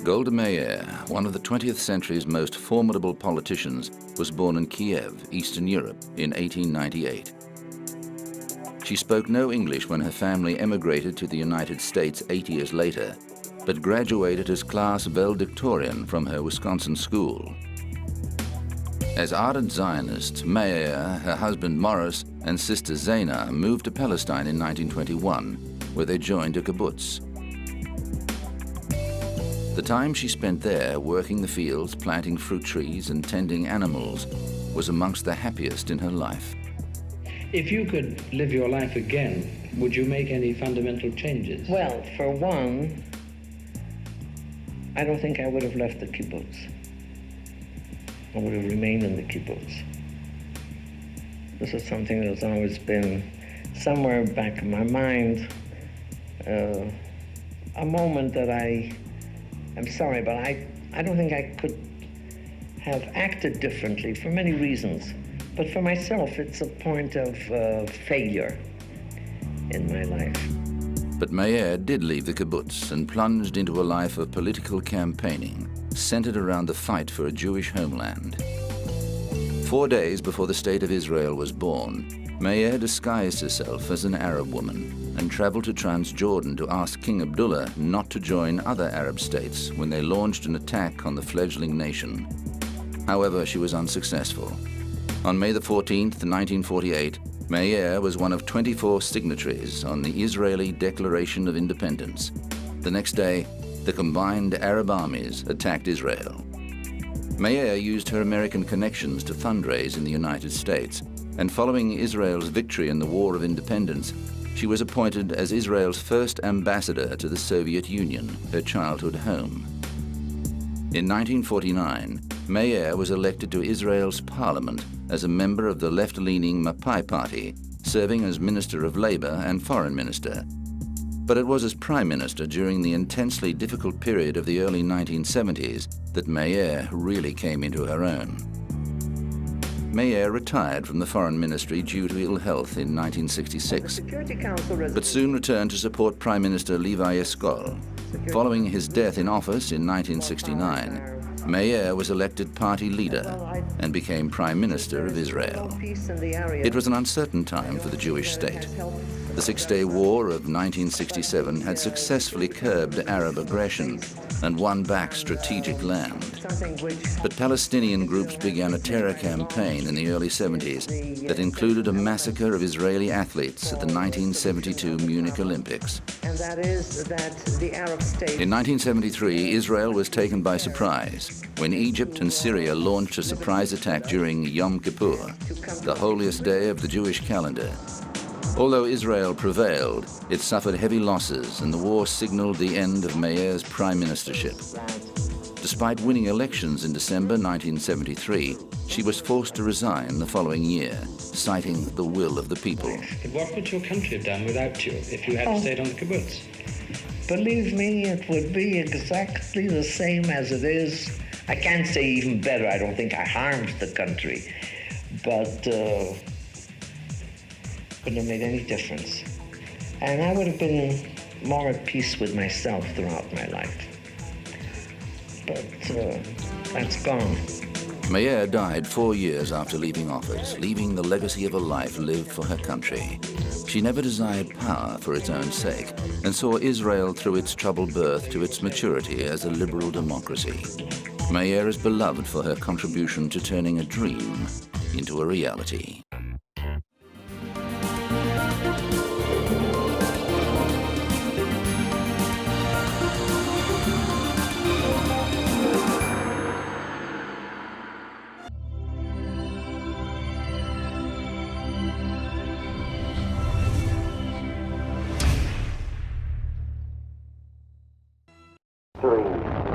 Golda Meir, one of the 20th century's most formidable politicians, was born in Kiev, Eastern Europe, in 1898. She spoke no English when her family emigrated to the United States 8 years later, but graduated as class Valedictorian from her Wisconsin school. As ardent Zionists, Meir, her husband Morris, and sister Zaina moved to Palestine in 1921, where they joined a kibbutz. The time she spent there, working the fields, planting fruit trees, and tending animals, was amongst the happiest in her life. If you could live your life again, would you make any fundamental changes? Well, for one, I don't think I would have left the kibbutz. I would have remained in the kibbutz. This is something that's always been somewhere back in my mind, a moment that I'm sorry, but I don't think I could have acted differently for many reasons. But for myself, it's a point of failure in my life. But Meir did leave the kibbutz and plunged into a life of political campaigning, centered around the fight for a Jewish homeland. 4 days before the State of Israel was born, Meir disguised herself as an Arab woman and traveled to Transjordan to ask King Abdullah not to join other Arab states when they launched an attack on the fledgling nation. However, she was unsuccessful. On May the 14th, 1948, Meir was one of 24 signatories on the Israeli Declaration of Independence. The next day, the combined Arab armies attacked Israel. Meir used her American connections to fundraise in the United States, and following Israel's victory in the War of Independence, she was appointed as Israel's first ambassador to the Soviet Union, her childhood home. In 1949, Meir was elected to Israel's parliament as a member of the left-leaning Mapai party, serving as Minister of Labor and Foreign Minister. But it was as Prime Minister during the intensely difficult period of the early 1970s that Meir really came into her own. Meir retired from the Foreign Ministry due to ill health in 1966, but soon returned to support Prime Minister Levi Eshkol. Following his death in office in 1969, Meir was elected party leader and became Prime Minister of Israel. It was an uncertain time for the Jewish state. The Six-Day War of 1967 had successfully curbed Arab aggression and won back strategic land. But Palestinian groups began a terror campaign in the early 70s that included a massacre of Israeli athletes at the 1972 Munich Olympics. In 1973, Israel was taken by surprise when Egypt and Syria launched a surprise attack during Yom Kippur, the holiest day of the Jewish calendar. Although Israel prevailed, it suffered heavy losses, and the war signaled the end of Meir's prime ministership. Despite winning elections in December 1973, she was forced to resign the following year, citing the will of the people. But what would your country have done without you if you had stayed on the kibbutz? Believe me, it would be exactly the same as it is. I can't say even better. I don't think I harmed the country, but wouldn't have made any difference. And I would have been more at peace with myself throughout my life. But that's gone. Meir died 4 years after leaving office, leaving the legacy of a life lived for her country. She never desired power for its own sake and saw Israel through its troubled birth to its maturity as a liberal democracy. Meir is beloved for her contribution to turning a dream into a reality. Three.